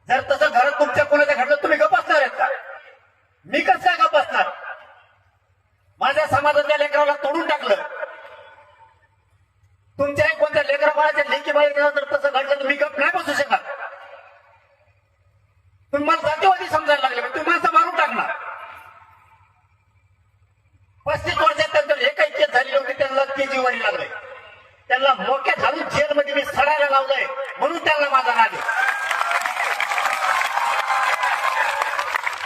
जर तसं घरात तुमच्या कोणाच्या घडलं तुम्ही गप्प असणार आहेत का? मी कसं काय गप्प असणार? माझ्या समाजातल्या लेकराला तोडून टाकलं. तुमच्या कोणत्या लेकरा बाळाच्या लेकी बाळाच्या जर तसं घडलं तर मी गप्प नाही बसू शकत. तुम्ही मला जातीवादी समजायला लागले, तुम्ही माणसं मारून टाकणार. 35 वर्षात त्यांचं एकही केस झाली होती, त्यांना केजीवारी लागले. त्यांना मोक्यात घालून जेलमध्ये मी सडायला लावलंय, म्हणून त्यांना माझा राग आहे.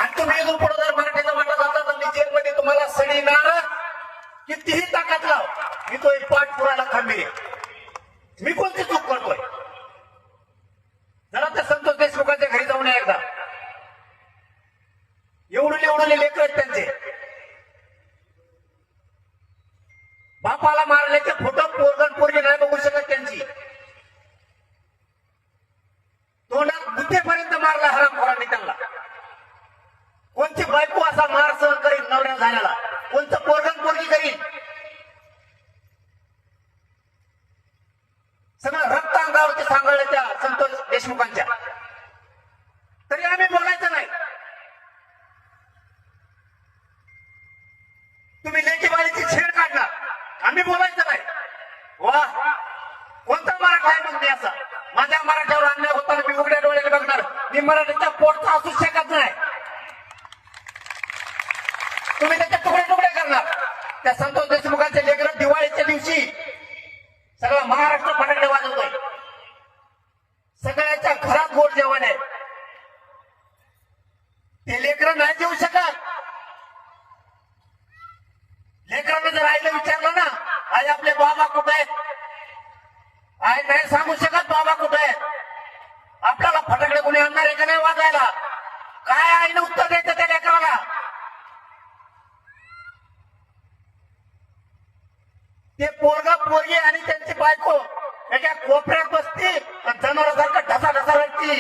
आणि तुम्ही इथून पुढे जर मराठीचा वाटा जाता तर मी जेलमध्ये तुम्हाला सडीणार. कितीही ताकद लाव, मी तो एक पाठ पुरायला खंबीर आहे. मी कोणती चूक करतोय? जरा त्या संतोष देशमुखांच्या घरी जाऊन एकदा. एवढे लेकर आहेत त्यांचे. बापाला मारल्याचे फोटो पोरगण पोरगी नाही बघू शकत त्यांची. तोंडात गुत्तेपर्यंत मारला हरामखोरांनी त्यांना. कोणती बायको असा मार सहन करील नवऱ्या झाल्याला? कोणतं पोरगण पोरगी करील? सगळं रक्त अंगावरती सांगळलं त्या संतोष देशमुखांच्या. तरी आम्ही बोलायचं नाही. तुम्ही लेकीबाळीची छेड काढणार, आम्ही बोलायचं नाही. वा, कोणता मराठा आहे मग मी असा? माझ्या मराठ्यावर अन्याय होताना मी उघड्या डोळ्याने बघणार. मी मराठीच्या पोटचा असू शकत नाही. तुम्ही त्याचे तुकडे तुकडे करणार. त्या संतोष देशमुखांचे लेकरं दिवाळीच्या दिवशी सगळा महाराष्ट्र फटाकडे वाजवतोय. सगळ्याच्या घरात गोड जेवण आहे. ते लेकरं नाही जेवू शकत. लेकरांना जर आईला विचारलं ना, आई आपले बाबा कुठे आहेत, आई नाही सांगू शकत बाबा कुठे आहेत. आपल्याला फटाकडे कोणी आणणार आहे का नाही वाजायला? काय आईनं उत्तर द्यायचं त्या लेकराला? ते पोरगा पोरगी आणि त्यांची बायको एका कोपऱ्यात बसती, जनावरांसारखं ढसा ढसा रडती.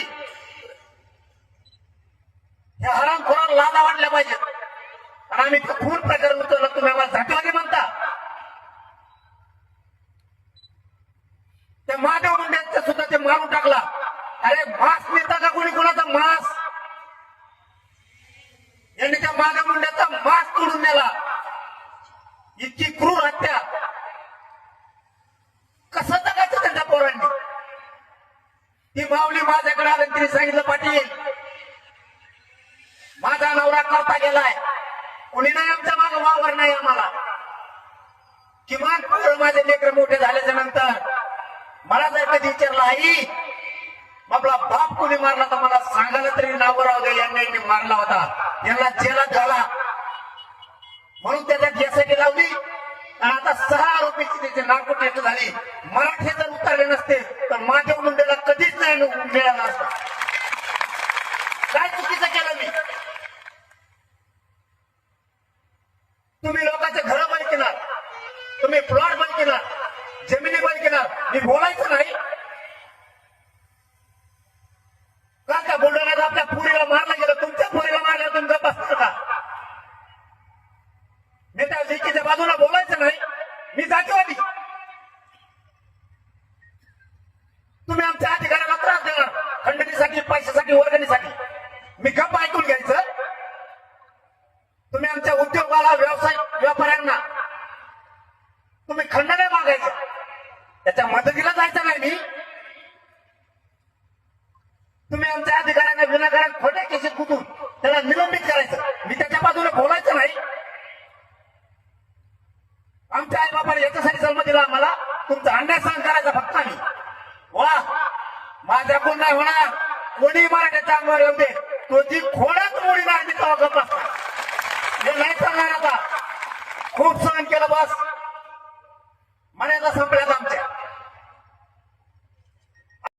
हे हरामखोराला लाजा वाटल्या पाहिजेत. आणि आम्ही खून प्रकरण उचललं, तुम्ही आम्हाला जातीवादी म्हणता. त्या महादेव मुंड्यांचं सुद्धा ते मारून टाकला. अरे मांस नेता का कोणी कोणाचा मांस? यांनी त्या महादेव मुंड्याचा मांस तोडून नेला. इतकी क्रूर हत्या कसं जगायचं त्यांच्या पोरांनी? ती माऊली माझ्याकडे आली, तिने सांगितलं पाटील माझा नवरा करता गेलाय, कोणी नाही आमच्या मागं वावर नाही आम्हाला. किमान माझे लेकर मोठे झाल्याच्या नंतर मला जर कधी विचारलं आई आपला बाप कोणी मारला तर मला सांगायला तरी नाव राहू दे, यांनी मारला होता, यांना जेलात झाला. म्हणून त्याच्यात गॅसटी लावली. आणि आता 6 आरोपीची त्याची नागपूर टेस्ट झाली. मराठी जर उतरले नसते तर महादेव मुंडेला कधीच नाही मिळाला असता. काय चुकीचं केलं मी? तुम्ही लोकांचे घर बंद केणार, तुम्ही प्लॉट बंद केणार, जमिनी बंद केणार. मी बोलायचं नाही का? त्या बुलढाण्यात आपल्या पुरीला मारलं गेलं, तुमच्या पुरीला मारलं, तुम्ही गप्प असता का? मी त्या लेकीच्या बाजूला बोलायचं नाही. मी जातीवादी. तुम्ही आमच्या अधिकाऱ्याला त्रास देणार खंडणीसाठी, पैशासाठी, वर्गणीसाठी. मी गप्प ऐकून घ्यायचं. तुम्ही आमच्या उद्योगाला, व्यवसाय व्यापाऱ्यांना तुम्ही खंडने मागायचं, त्याच्या मदतीला जायचं नाही. मी तुम्ही आमच्या अधिकाऱ्यांना विनाकारण खोट्या केसेस कुठून त्याला निलंबित करायचं. मी त्याच्या बाजूने बोलायचं नाही. आमच्या आई बापाने याच्यासाठी जन्म दिला आम्हाला, तुमचा अन्याय सहन करायचा फक्त आम्ही. वा, माझ्याकडून नाही होणार. कोणी मराठ्याच्या अंगावर येऊ दे, तो जी खोडात मोडी नाही मी तेव्हा गप्प असता. हे नाही चालणार. आता खूप सहन केलं, बस. मर्यादा संपल्या.